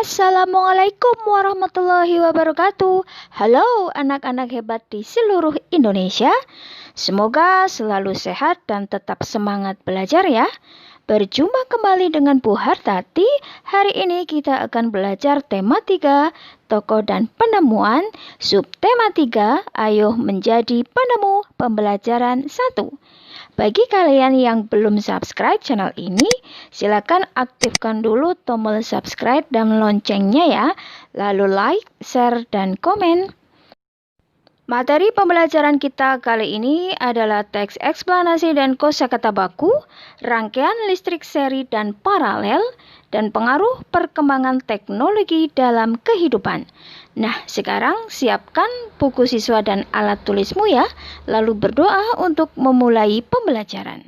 Assalamualaikum warahmatullahi wabarakatuh. Halo anak-anak hebat di seluruh Indonesia. Semoga selalu sehat dan tetap semangat belajar ya. Berjumpa kembali dengan Bu Hartati. Hari ini kita akan belajar tema 3, tokoh dan penemuan. Subtema 3, ayo menjadi penemu pembelajaran 1. Bagi kalian yang belum subscribe channel ini, silakan aktifkan dulu tombol subscribe dan loncengnya ya. Lalu like, share, dan komen. Materi pembelajaran kita kali ini adalah teks eksplanasi dan kosakata baku, rangkaian listrik seri dan paralel, dan pengaruh perkembangan teknologi dalam kehidupan. Nah, sekarang siapkan buku siswa dan alat tulismu ya, lalu berdoa untuk memulai pembelajaran.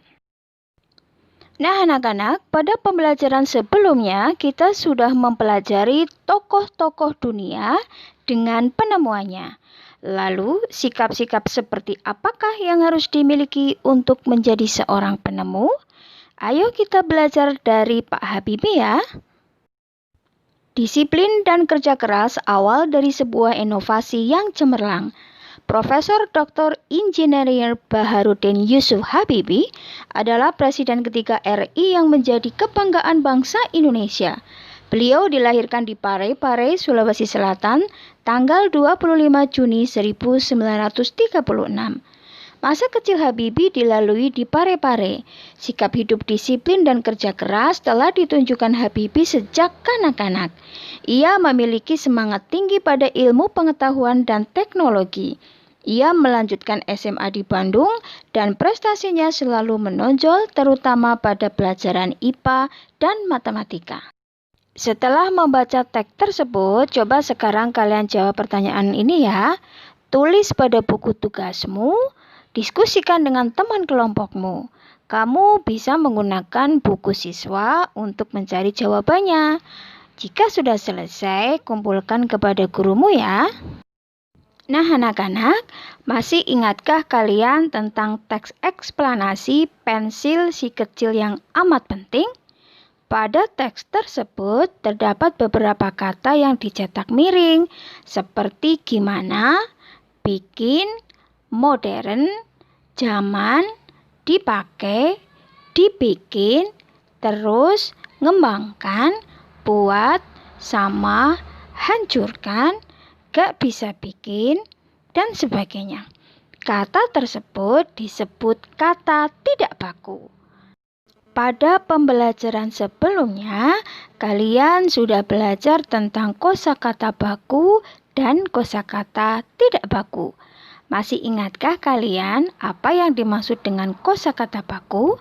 Nah, anak-anak, pada pembelajaran sebelumnya kita sudah mempelajari tokoh-tokoh dunia dengan penemuannya. Lalu, sikap-sikap seperti apakah yang harus dimiliki untuk menjadi seorang penemu? Ayo kita belajar dari Pak Habibie ya. Disiplin dan kerja keras awal dari sebuah inovasi yang cemerlang. Profesor Dr. Insinyur Baharudin Yusuf Habibie adalah presiden ketiga RI yang menjadi kebanggaan bangsa Indonesia. Beliau dilahirkan di Parepare, Sulawesi Selatan, tanggal 25 Juni 1936. Masa kecil Habibie dilalui di Parepare. Sikap hidup disiplin dan kerja keras telah ditunjukkan Habibie sejak kanak-kanak. Ia memiliki semangat tinggi pada ilmu pengetahuan dan teknologi. Ia melanjutkan SMA di Bandung dan prestasinya selalu menonjol terutama pada pelajaran IPA dan matematika. Setelah membaca teks tersebut, coba sekarang kalian jawab pertanyaan ini ya. Tulis pada buku tugasmu. Diskusikan dengan teman kelompokmu. Kamu bisa menggunakan buku siswa untuk mencari jawabannya. Jika sudah selesai, kumpulkan kepada gurumu ya. Nah, anak-anak, masih ingatkah kalian tentang teks eksplanasi pensil si kecil yang amat penting? Pada teks tersebut terdapat beberapa kata yang dicetak miring, seperti gimana, bikin, modern, zaman, dipakai, dibikin, terus, ngembangkan, buat, sama, hancurkan, gak bisa bikin, dan sebagainya. Kata tersebut disebut kata tidak baku. Pada pembelajaran sebelumnya, kalian sudah belajar tentang kosakata baku dan kosakata tidak baku. Masih ingatkah kalian apa yang dimaksud dengan kosakata baku?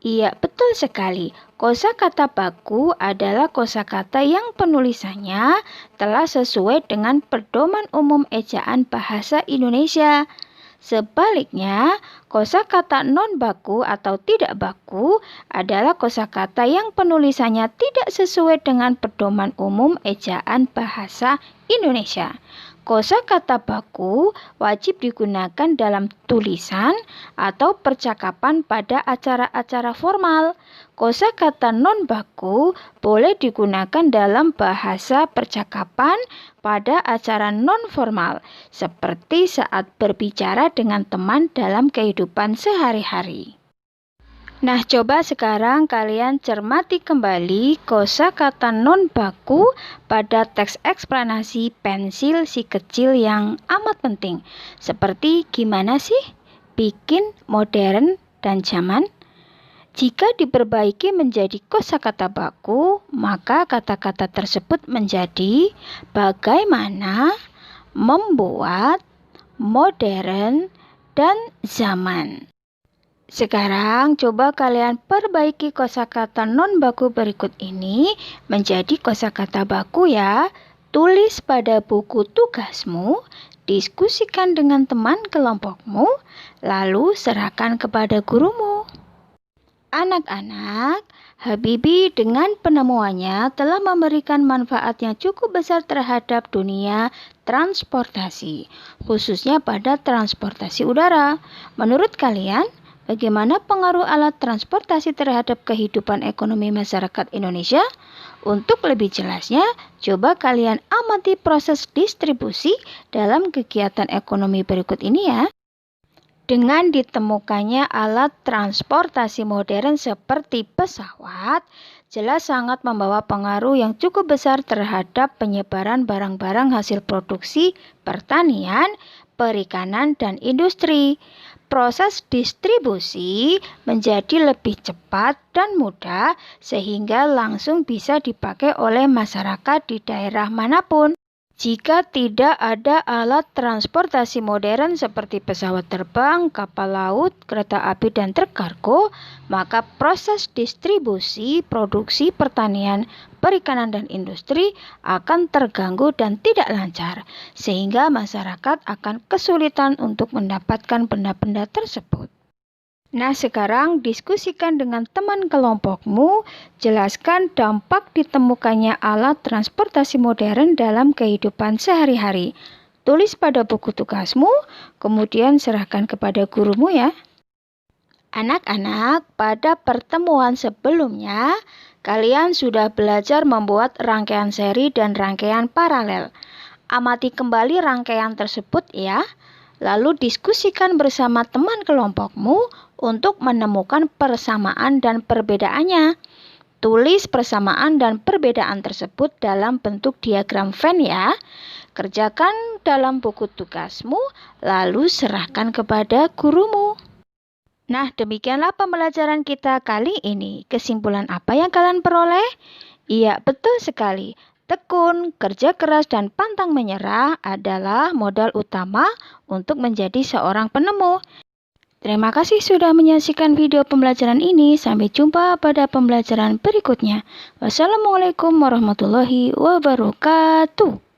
Iya, betul sekali. Kosakata baku adalah kosakata yang penulisannya telah sesuai dengan pedoman umum ejaan bahasa Indonesia. Sebaliknya, kosakata non-baku atau tidak baku adalah kosakata yang penulisannya tidak sesuai dengan pedoman umum ejaan bahasa Indonesia. Kosakata baku wajib digunakan dalam tulisan atau percakapan pada acara-acara formal. Kosakata non-baku boleh digunakan dalam bahasa percakapan pada acara non-formal, seperti saat berbicara dengan teman dalam kehidupan sehari-hari. Nah, coba sekarang kalian cermati kembali kosakata non-baku pada teks eksplanasi pensil si kecil yang amat penting. Seperti gimana sih, bikin, modern, dan zaman. Jika diperbaiki menjadi kosakata baku, maka kata-kata tersebut menjadi bagaimana, membuat, modern, dan zaman. Sekarang coba kalian perbaiki kosakata non-baku berikut ini menjadi kosakata baku ya. Tulis pada buku tugasmu, diskusikan dengan teman kelompokmu, lalu serahkan kepada gurumu. Anak-anak, Habibie dengan penemuannya telah memberikan manfaat yang cukup besar terhadap dunia transportasi, khususnya pada transportasi udara. Menurut kalian, Bagaimana pengaruh alat transportasi terhadap kehidupan ekonomi masyarakat Indonesia? Untuk lebih jelasnya, coba kalian amati proses distribusi dalam kegiatan ekonomi berikut ini ya. Dengan ditemukannya alat transportasi modern seperti pesawat, jelas sangat membawa pengaruh yang cukup besar terhadap penyebaran barang-barang hasil produksi pertanian, perikanan, dan industri. Proses distribusi menjadi lebih cepat dan mudah sehingga langsung bisa dipakai oleh masyarakat di daerah manapun. Jika tidak ada alat transportasi modern seperti pesawat terbang, kapal laut, kereta api, dan truk kargo, maka proses distribusi, produksi pertanian, perikanan, dan industri akan terganggu dan tidak lancar, sehingga masyarakat akan kesulitan untuk mendapatkan benda-benda tersebut. Nah, sekarang diskusikan dengan teman kelompokmu, jelaskan dampak ditemukannya alat transportasi modern dalam kehidupan sehari-hari. Tulis pada buku tugasmu, kemudian serahkan kepada gurumu ya. Anak-anak, pada pertemuan sebelumnya, kalian sudah belajar membuat rangkaian seri dan rangkaian paralel. Amati kembali rangkaian tersebut ya. Lalu diskusikan bersama teman kelompokmu untuk menemukan persamaan dan perbedaannya. Tulis persamaan dan perbedaan tersebut dalam bentuk diagram Venn ya. Kerjakan dalam buku tugasmu, lalu serahkan kepada gurumu. Nah, demikianlah pembelajaran kita kali ini. Kesimpulan apa yang kalian peroleh? Iya, betul sekali. Tekun, kerja keras, dan pantang menyerah adalah modal utama untuk menjadi seorang penemu. Terima kasih sudah menyaksikan video pembelajaran ini. Sampai jumpa pada pembelajaran berikutnya. Wassalamualaikum warahmatullahi wabarakatuh.